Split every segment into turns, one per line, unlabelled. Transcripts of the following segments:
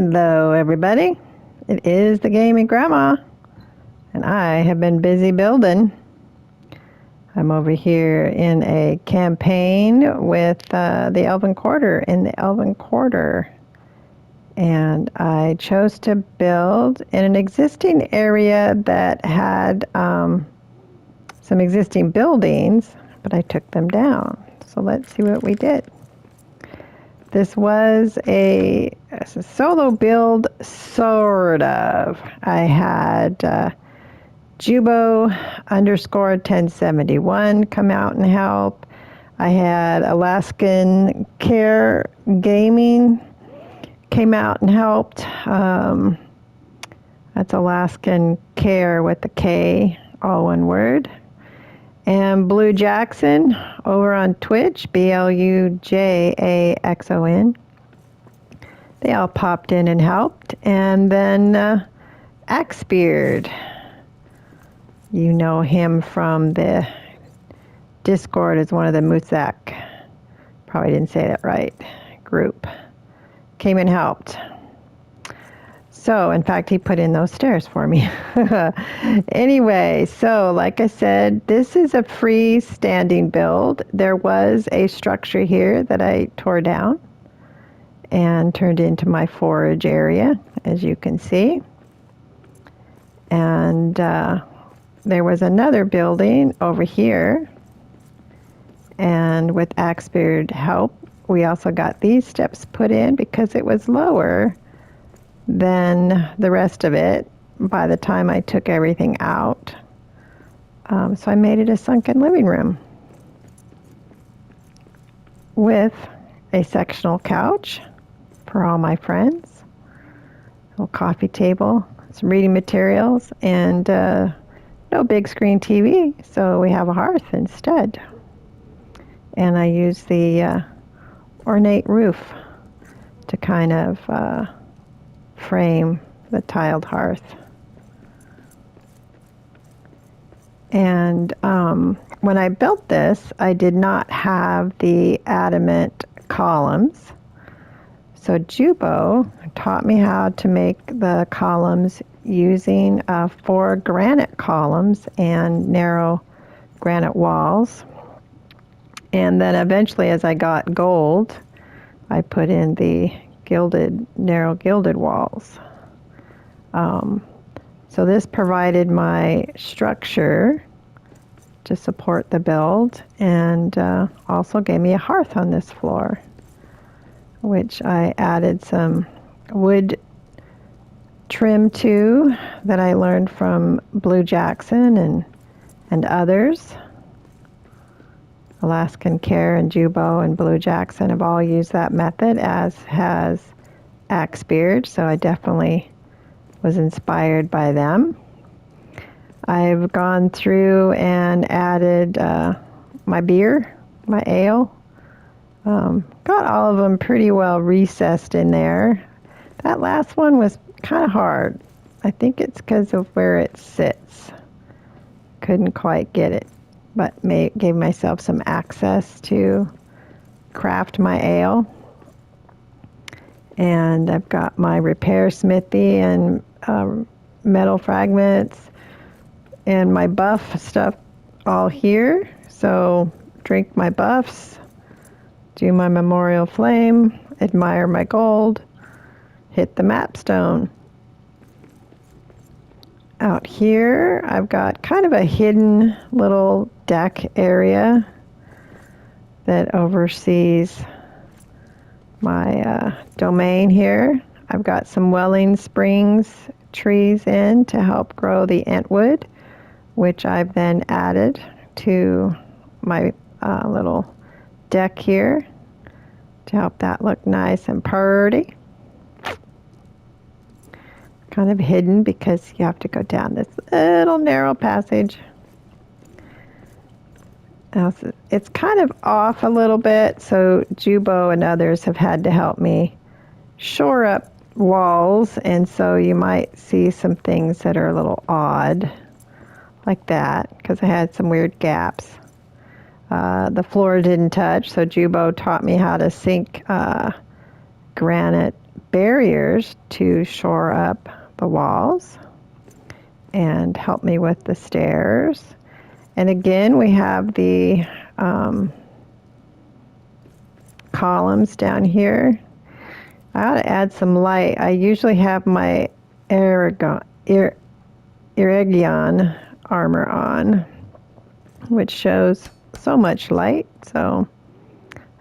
Hello, everybody. It is the Gaming Grandma, and I have been busy building. I'm over here in a campaign with the Elven Quarter in the Elven Quarter, and I chose to build in an existing area that had some existing buildings, but I took them down. So let's see what we did. This was a solo build, sort of. I had Jubo underscore 1071 come out and help. I had Alaskan Care Gaming came out and helped. That's Alaskan Care with the K, all one word. And Blue Jackson over on Twitch, BLUJAXON. They all popped in and helped. And then Axebeard. You know him from the Discord as one of the Musak, probably didn't say that right, group. Came and helped. So, in fact, he put in those stairs for me. Anyway, so like I said, this is a freestanding build. There was a structure here that I tore down and turned into my forage area, as you can see. And there was another building over here. And with Axebeard help, we also got these steps put in because it was lower than the rest of it by the time I took everything out. So I made it a sunken living room with a sectional couch for all my friends, a little coffee table, some reading materials, and no big screen TV, so we have a hearth instead. And I use the ornate roof to kind of frame the tiled hearth. And when I built this, I did not have the adamant columns. So Jubo taught me how to make the columns using 4 granite columns and narrow granite walls. And then eventually, as I got gold, I put in the narrow gilded walls. So this provided my structure to support the build, and also gave me a hearth on this floor, which I added some wood trim to that I learned from Blue Jackson and others. Alaskan Care and Jubo and Blue Jackson have all used that method, as has Axebeard, so I definitely was inspired by them. I've gone through and added my beer, my ale. Got all of them pretty well recessed in there. That last one was kind of hard. I think it's because of where it sits. Couldn't quite get it, but gave myself some access to craft my ale. And I've got my repair smithy and metal fragments and my buff stuff all here. So drink my buffs, do my memorial flame, admire my gold, hit the mapstone. Out here, I've got kind of a hidden little deck area that oversees my domain here. I've got some Welling Springs trees in to help grow the Entwood, which I've then added to my little deck here to help that look nice and pretty. Kind of hidden because you have to go down this little narrow passage. Now, it's kind of off a little bit, so Jubo and others have had to help me shore up walls, and so you might see some things that are a little odd, like that, because I had some weird gaps. The floor didn't touch, so Jubo taught me how to sink granite barriers to shore up the walls and help me with the stairs. And again, we have the columns down here. I ought to add some light. I usually have my Irigion armor on, which shows so much light. So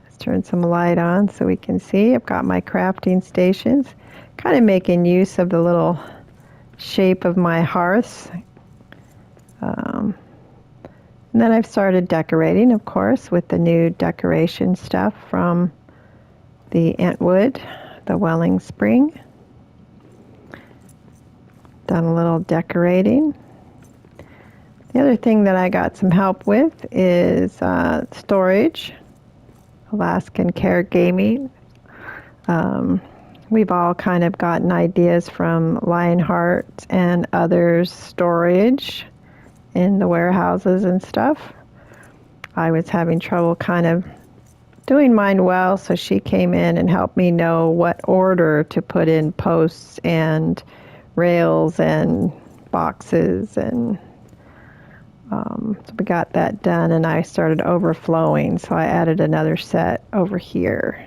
let's turn some light on so we can see. I've got my crafting stations, kind of making use of the little shape of my hearths. And then I've started decorating, of course, with the new decoration stuff from the Entwood, the Welling Spring. Done a little decorating. The other thing that I got some help with is storage. Alaskan Care Gaming. We've all kind of gotten ideas from Lionheart and others' storage in the warehouses and stuff. I was having trouble kind of doing mine well, so she came in and helped me know what order to put in posts and rails and boxes, and so we got that done, and I started overflowing, so I added another set over here.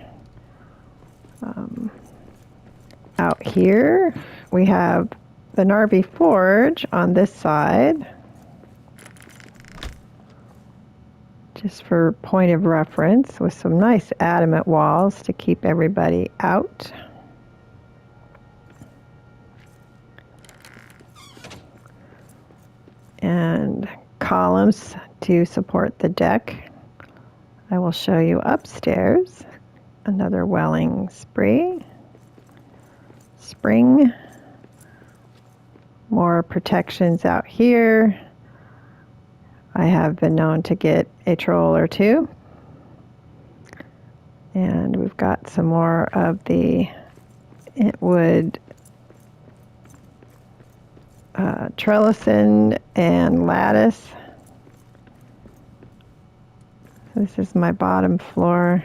Out here we have the Narvi Forge on this side, just for point of reference, with some nice adamant walls to keep everybody out. And columns to support the deck. I will show you upstairs. Another Welling Spring. More protections out here. I have been known to get a troll or two. And we've got some more of the Entwood trellising and lattice. This is my bottom floor.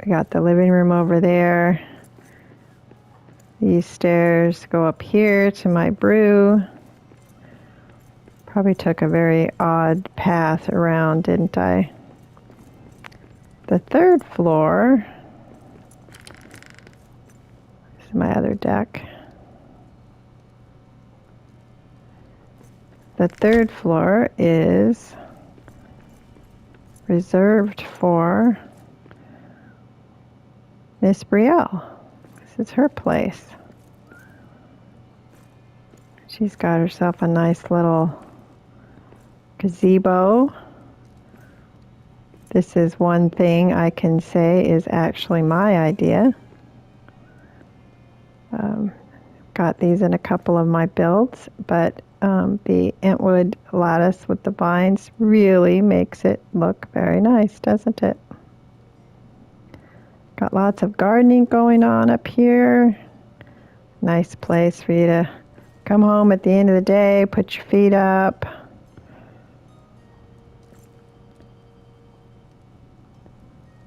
We got the living room over there. These stairs go up here to my brew. Probably took a very odd path around, didn't I? The third floor, this is my other deck. The third floor is reserved for Miss Briele. This is her place. She's got herself a nice little gazebo. This is one thing I can say is actually my idea. Got these in a couple of my builds, but the Entwood lattice with the vines really makes it look very nice, doesn't it? Got lots of gardening going on up here. Nice place for you to come home at the end of the day, put your feet up.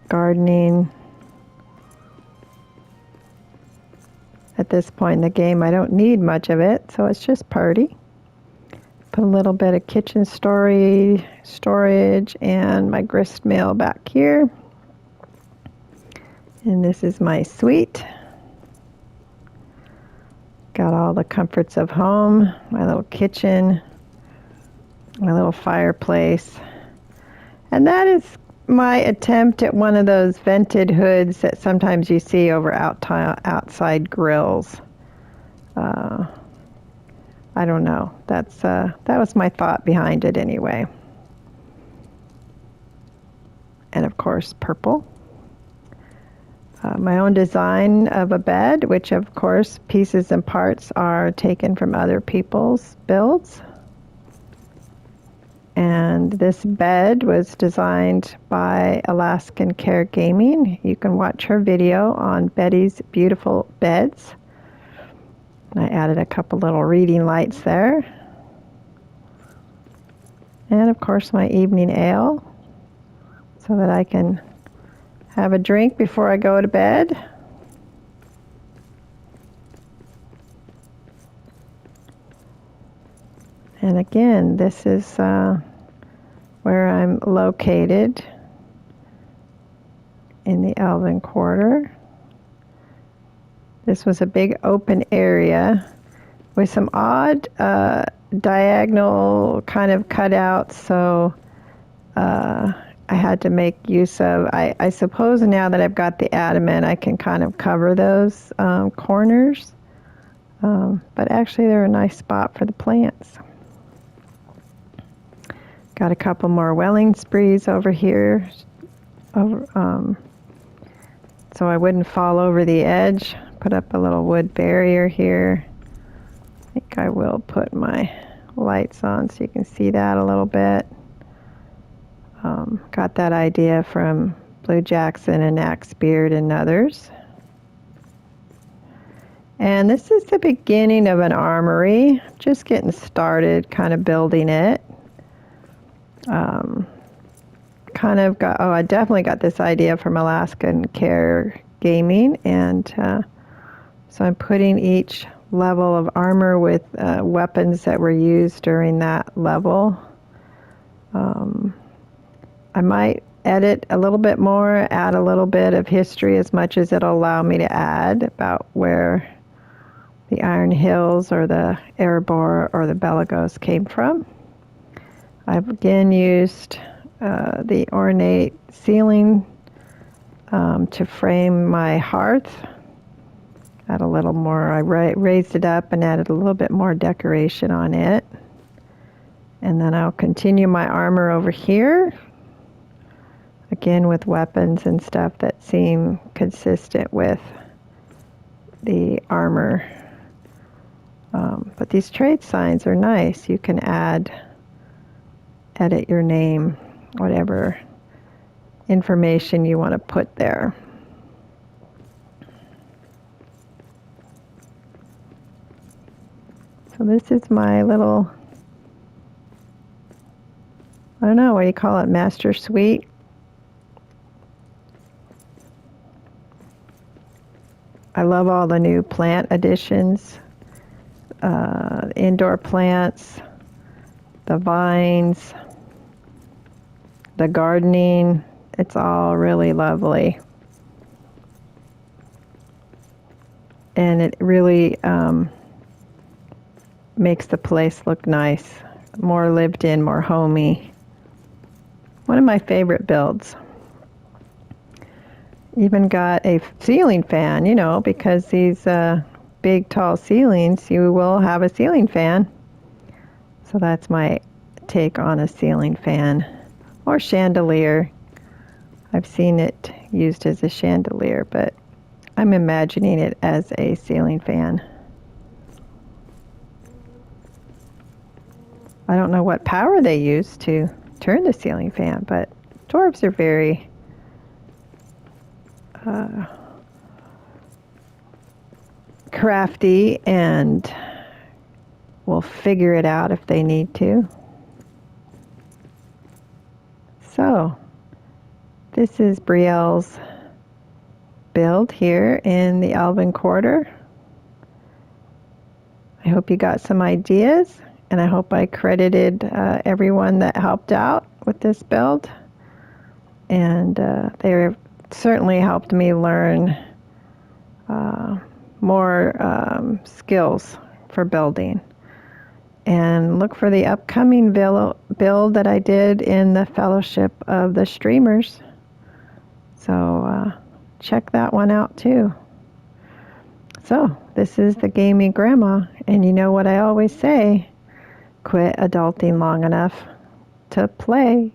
Gardening. At this point in the game, I don't need much of it, so it's just party. Put a little bit of kitchen storage and my grist mill back here. And this is my suite. Got all the comforts of home, my little kitchen, my little fireplace. And that is my attempt at one of those vented hoods that sometimes you see over outside grills. I don't know. That was my thought behind it anyway. And of course, purple. My own design of a bed, which of course pieces and parts are taken from other people's builds. And this bed was designed by Alaskan Care Gaming. You can watch her video on Betty's Beautiful Beds. And I added a couple little reading lights there. And of course my evening ale. so that I can have a drink before I go to bed. And again, this is where I'm located in the Elven Quarter. This was a big open area with some odd diagonal kind of cutouts, so I had to make use of, I suppose now that I've got the adamant, I can kind of cover those corners. But actually they're a nice spot for the plants. Got a couple more welling sprees over here, so I wouldn't fall over the edge. Put up a little wood barrier here. I think I will put my lights on so you can see that a little bit. Got that idea from Blue Jackson and Axe Beard and others. And this is the beginning of an armory. Just getting started, kind of building it. I definitely got this idea from Alaskan Care Gaming, and so I'm putting each level of armor with weapons that were used during that level. I might edit a little bit more, add a little bit of history as much as it'll allow me to add about where the Iron Hills or the Erebor or the Belagos came from. I've again used the ornate ceiling to frame my hearth. Add a little more, I raised it up and added a little bit more decoration on it. And then I'll continue my armor over here, again with weapons and stuff that seem consistent with the armor. But these trade signs are nice. You can edit your name, whatever information you want to put there. So this is my little, I don't know, what do you call it, master suite? I love all the new plant additions, indoor plants, the vines, the gardening. It's all really lovely. And it really makes the place look nice, more lived in, more homey. One of my favorite builds. Even got a ceiling fan, you know, because these big tall ceilings, you will have a ceiling fan. So that's my take on a ceiling fan or chandelier. I've seen it used as a chandelier, but I'm imagining it as a ceiling fan. I don't know what power they use to turn the ceiling fan, but dwarves are very crafty and will figure it out if they need to. So, this is Brielle's build here in the Elven Quarter. I hope you got some ideas, and I hope I credited everyone that helped out with this build. And they certainly helped me learn more skills for building. And look for the upcoming build that I did in the Fellowship of the Streamers. So check that one out too. So this is the Gaming Grandma, and you know what I always say, quit adulting long enough to play.